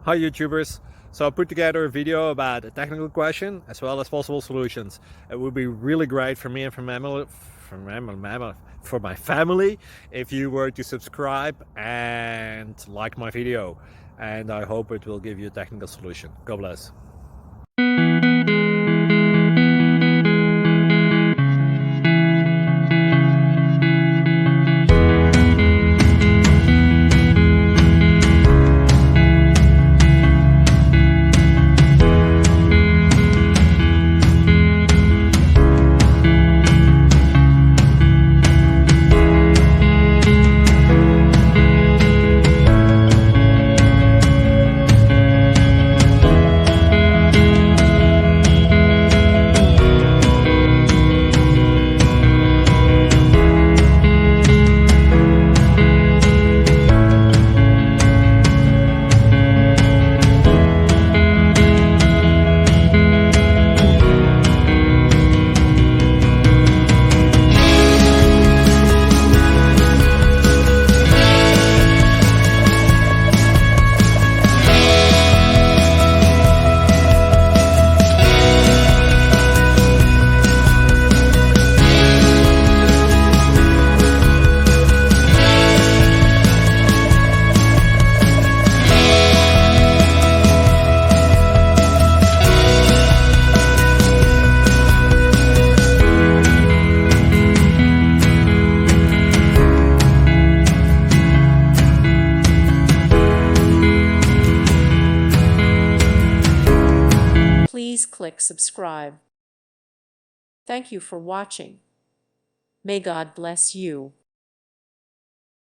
Hi YouTubers! So I put together a video about a technical question as well as possible solutions. It would be really great for me and for my family if you were to subscribe and like my video, and I hope it will give you a technical solution. God bless. Please click subscribe. Thank you for watching. May God bless you.